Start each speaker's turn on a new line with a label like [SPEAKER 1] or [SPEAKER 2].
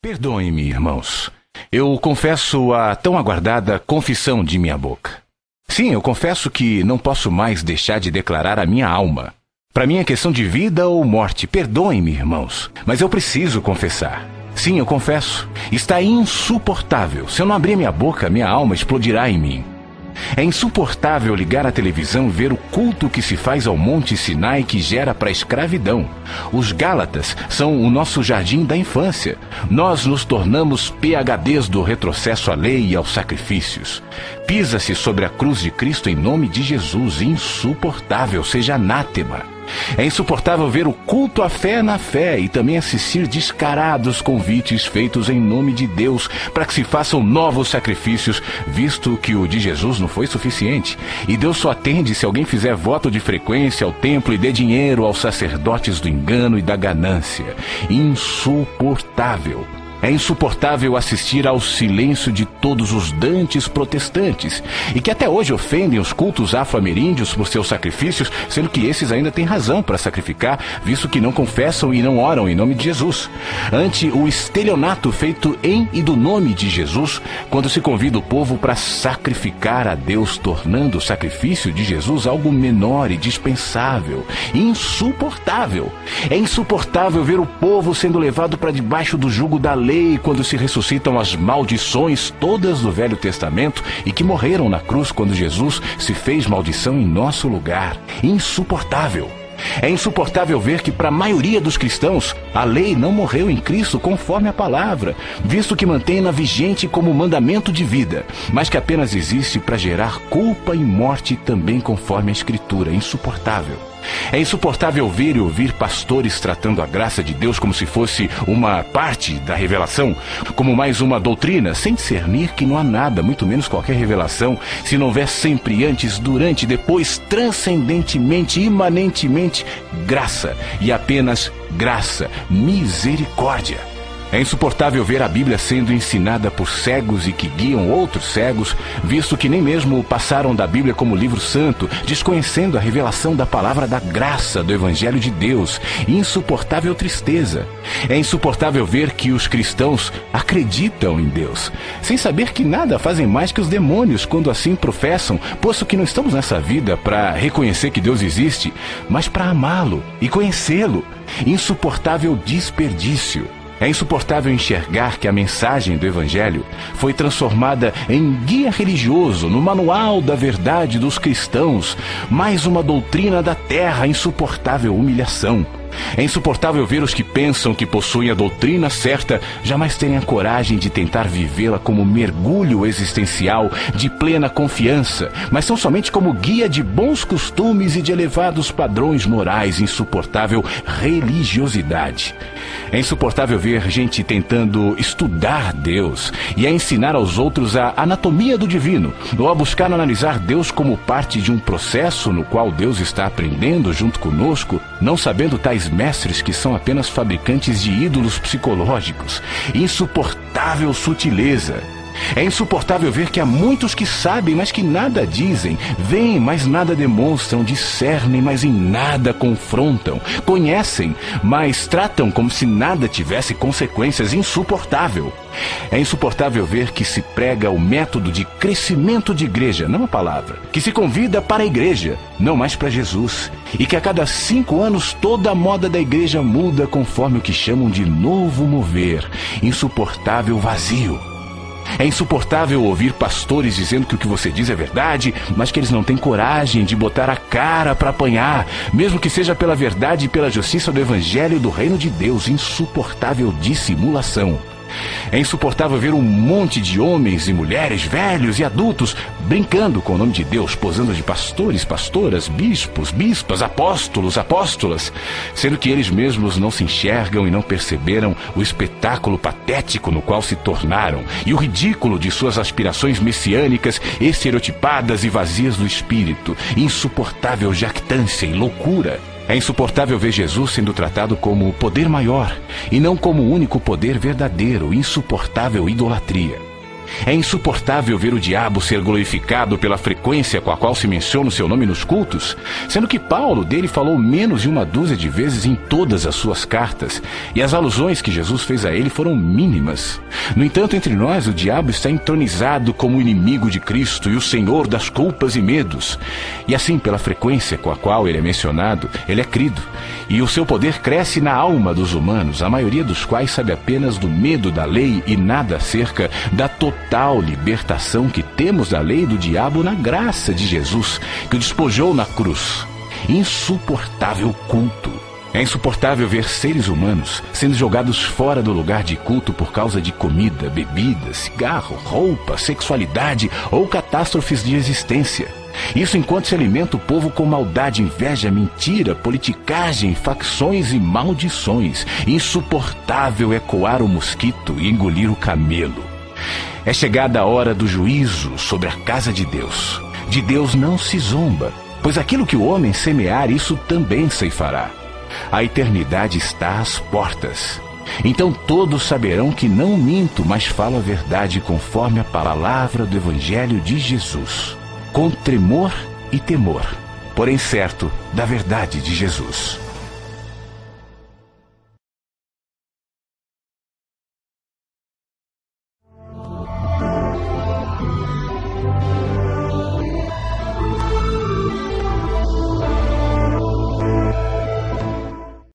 [SPEAKER 1] Perdoem-me, irmãos. Eu confesso a tão aguardada confissão de minha boca. Sim, eu confesso que não posso mais deixar de declarar a minha alma. Para mim é questão de vida ou morte. Perdoem-me, irmãos, mas eu preciso confessar. Sim, eu confesso. Está insuportável. Se eu não abrir minha boca, minha alma explodirá em mim. É insuportável ligar a televisão e ver o culto que se faz ao Monte Sinai que gera para a escravidão. Os Gálatas são o nosso jardim da infância. Nós nos tornamos PhDs do retrocesso à lei e aos sacrifícios. Pisa-se sobre a cruz de Cristo em nome de Jesus. Insuportável, seja anátema. É insuportável ver o culto à fé na fé e também assistir descarados convites feitos em nome de Deus para que se façam novos sacrifícios, visto que o de Jesus não foi suficiente. E Deus só atende se alguém fizer voto de frequência ao templo e dê dinheiro aos sacerdotes do engano e da ganância. Insuportável. É insuportável assistir ao silêncio de todos os dantes protestantes e que até hoje ofendem os cultos afro-ameríndios por seus sacrifícios, sendo que esses ainda têm razão para sacrificar, visto que não confessam e não oram em nome de Jesus. Ante o estelionato feito em e do nome de Jesus, quando se convida o povo para sacrificar a Deus, tornando o sacrifício de Jesus algo menor e dispensável. Insuportável. É insuportável ver o povo sendo levado para debaixo do jugo da lei quando se ressuscitam as maldições todas do Velho Testamento e que morreram na cruz quando Jesus se fez maldição em nosso lugar. Insuportável. É insuportável ver que para a maioria dos cristãos a lei não morreu em Cristo conforme a palavra, visto que mantém-na vigente como mandamento de vida, mas que apenas existe para gerar culpa e morte também conforme a Escritura. Insuportável. É insuportável ver e ouvir pastores tratando a graça de Deus como se fosse uma parte da revelação, como mais uma doutrina, sem discernir que não há nada, muito menos qualquer revelação, se não houver sempre antes, durante, depois, transcendentemente, imanentemente, graça, e apenas graça, misericórdia. É insuportável ver a Bíblia sendo ensinada por cegos e que guiam outros cegos, visto que nem mesmo passaram da Bíblia como livro santo, desconhecendo a revelação da palavra da graça do Evangelho de Deus. Insuportável tristeza. É insuportável ver que os cristãos acreditam em Deus, sem saber que nada fazem mais que os demônios quando assim professam, posto que não estamos nessa vida para reconhecer que Deus existe, mas para amá-lo e conhecê-lo. Insuportável desperdício. É insuportável enxergar que a mensagem do Evangelho foi transformada em guia religioso, no manual da verdade dos cristãos, mais uma doutrina da terra. Insuportável humilhação. É insuportável ver os que pensam que possuem a doutrina certa jamais terem a coragem de tentar vivê-la como mergulho existencial de plena confiança, mas são somente como guia de bons costumes e de elevados padrões morais. Insuportável religiosidade. É insuportável ver gente tentando estudar Deus e a ensinar aos outros a anatomia do divino, ou a buscar analisar Deus como parte de um processo no qual Deus está aprendendo junto conosco, não sabendo tais mestres que são apenas fabricantes de ídolos psicológicos. Insuportável sutileza. É insuportável ver que há muitos que sabem, mas que nada dizem, veem, mas nada demonstram, discernem, mas em nada confrontam, conhecem, mas tratam como se nada tivesse consequências. Insuportável. É insuportável ver que se prega o método de crescimento de igreja, não a palavra, que se convida para a igreja, não mais para Jesus, e que a cada 5 anos toda a moda da igreja muda conforme o que chamam de novo mover. Insuportável vazio. É insuportável ouvir pastores dizendo que o que você diz é verdade, mas que eles não têm coragem de botar a cara para apanhar, mesmo que seja pela verdade e pela justiça do Evangelho e do Reino de Deus. Insuportável dissimulação. É insuportável ver um monte de homens e mulheres, velhos e adultos, brincando com o nome de Deus, posando de pastores, pastoras, bispos, bispas, apóstolos, apóstolas, sendo que eles mesmos não se enxergam e não perceberam o espetáculo patético no qual se tornaram e o ridículo de suas aspirações messiânicas, estereotipadas e vazias do espírito. Insuportável jactância e loucura. É insuportável ver Jesus sendo tratado como o poder maior e não como o único poder verdadeiro. Insuportável idolatria. É insuportável ver o diabo ser glorificado pela frequência com a qual se menciona o seu nome nos cultos, sendo que Paulo dele falou menos de 1/12 de vezes em todas as suas cartas, e as alusões que Jesus fez a ele foram mínimas. No entanto, entre nós, o diabo está entronizado como o inimigo de Cristo e o senhor das culpas e medos. E assim, pela frequência com a qual ele é mencionado, ele é crido, e o seu poder cresce na alma dos humanos, a maioria dos quais sabe apenas do medo da lei e nada acerca da total libertação que temos da lei e do diabo na graça de Jesus, que o despojou na cruz. Insuportável culto. É insuportável ver seres humanos sendo jogados fora do lugar de culto por causa de comida, bebida, cigarro, roupa, sexualidade ou catástrofes de existência. Isso enquanto se alimenta o povo com maldade, inveja, mentira, politicagem, facções e maldições. Insuportável é coar o mosquito e engolir o camelo. É chegada a hora do juízo sobre a casa de Deus. De Deus não se zomba, pois aquilo que o homem semear, isso também ceifará. A eternidade está às portas. Então todos saberão que não minto, mas falo a verdade conforme a palavra do Evangelho de Jesus, com tremor e temor, porém certo da verdade de Jesus.